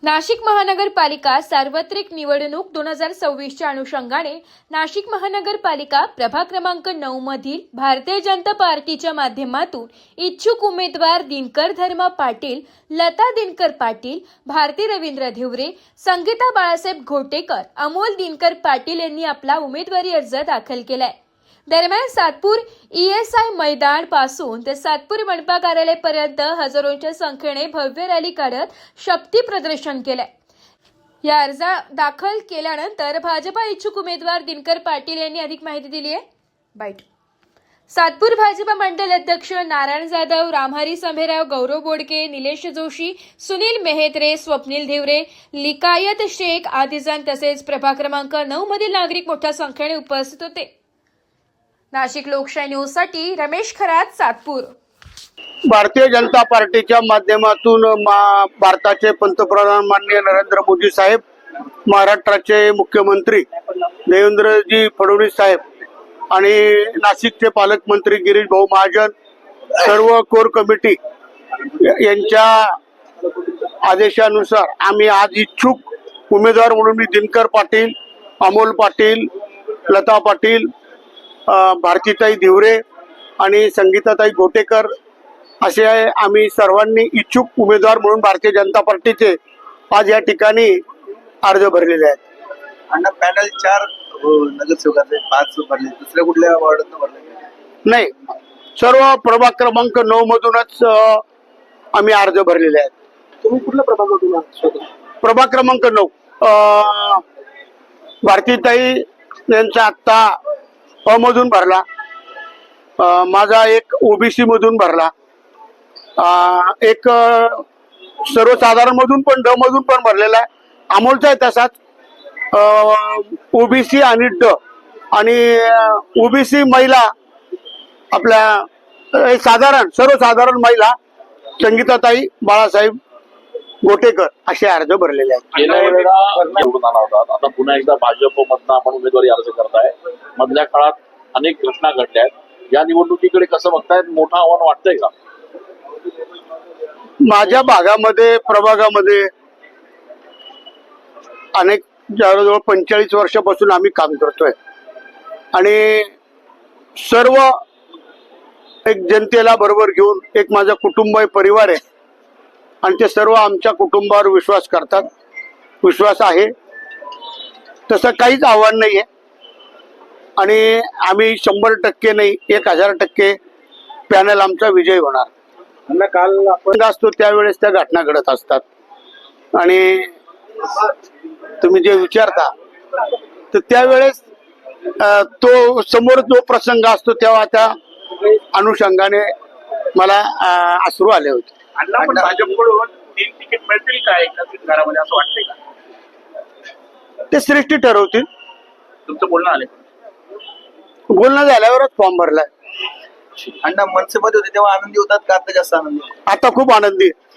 नाशिक महानगरपालिका सार्वत्रिक निवडणूक 2026च्या अनुषंगाने नाशिक महानगरपालिका प्रभाग क्रमांक 9 मधील भारतीय जनता पार्टीच्या माध्यमातून इच्छुक उमेदवार दिनकर धर्मा पाटील, लता दिनकर पाटील, भारती रवींद्र धिवरे, संगीता बाळासाहेब घोटेकर, अमोल दिनकर पाटील यांनी आपला उमेदवारी अर्ज दाखल केलाय। दरम्यान सातपूर ESI मैदान पासून ते सातपूर मनपा कार्यालयापर्यंत हजारोंच्या संख्येने भव्य रॅली काढत शक्ती प्रदर्शन केले। या अर्ज दाखल केल्यानंतर भाजपा इच्छुक उमेदवार दिनकर पाटील यांनी अधिक माहिती दिली आहे। बाईट। सातपूर भाजपा मंडल अध्यक्ष नारायण जाधव, रामहरी संभेराव, गौरव बोडके, निलेश जोशी, सुनील मेहेत्रे, स्वप्नील धिवरे, लिकायत शेख आदी जण तसेच प्रभाग क्रमांक 9 मधील नागरिक मोठ्या संख्येने उपस्थित होते। नाशिक लोकशाही न्यूज साठी रमेश खरात, सातपूर। भारतीय जनता पार्टीच्या माध्यमातून भारताचे पंतप्रधान माननीय नरेंद्र मोदी साहेब, महाराष्ट्राचे मुख्यमंत्री देवेंद्रजी फडणवीस साहेब आणि नाशिकचे पालकमंत्री गिरीश भाऊ महाजन, सर्व कोर कमिटी यांच्या आदेशानुसार आम्ही आज इच्छुक उमेदवार म्हणून मी दिनकर पाटील, अमोल पाटील, लता पाटील, भारतीताई धिवरे आणि संगीताताई घोटेकर असे आम्ही सर्वांनी इच्छुक उमेदवार म्हणून भारतीय जनता पार्टीचे आज या ठिकाणी अर्ज भरलेले आहेत। आणि पॅनल 4 नगरसेवकांचे 5 भरले, दुसऱ्या कुठल्या वॉर्डात भरले नाही, सर्व प्रभाग क्रमांक 9 मधूनच आम्ही अर्ज भरलेले आहेत। तुम्ही कुठल्या प्रभागातून? प्रभाग क्रमांक 9 भारतीताई यांचा आत्ता अ मधून भरला, माझा एक OBC मधून भरला, एक सर्वसाधारण मधून पण ड मधून पण भरलेला आहे। अमोलचा आहे तसाच OBC आणि ड आणि OBC महिला आपल्या साधारण सर्वसाधारण महिला संगीताताई बाळासाहेब घोटेकर असे अर्ज भरलेले आहेत। गेल्या वेळेला निवडून आला होता, आता पुन्हा एकदा भाजपमधनं आपण उमेदवारी अर्ज करताय। मधल्या काळात अनेक घटना घडल्या आहेत, या निवडणुकीकडे कसं बघतायत? मोठं आव्हान वाटतंय का? माझ्या भागामध्ये प्रभागामध्ये अनेक जवळजवळ 45 वर्षापासून आम्ही काम करतोय आणि सर्व एक जनतेला बरोबर घेऊन एक माझा कुटुंब आहे, परिवार आहे आणि ते सर्व आमच्या कुटुंबावर विश्वास करतात, विश्वास आहे, तसं काहीच आव्हान नाहीये आणि आम्ही 100% नाही 1000% पॅनल आमचा विजय होणार। काल आपण असतो त्यावेळेस त्या घटना घडत असतात आणि तुम्ही जे विचारता तर त्यावेळेस तो समोर जो प्रसंग असतो तेव्हा त्या अनुषंगाने मला अश्रू आले होते। अण्णा पण भाजपकडून 3 तिकीट मिळतील का एकत्रित घरामध्ये असं वाटतंय का? ते श्रेष्ठी ठरवतील। तुमचं बोलणं आलंय? बोलणं झाल्यावरच फॉर्म भरलाय। अण्णा मनसेमध्ये होते तेव्हा आनंदी होतात का आता जास्त आनंदी? आता खूप आनंदी आहे।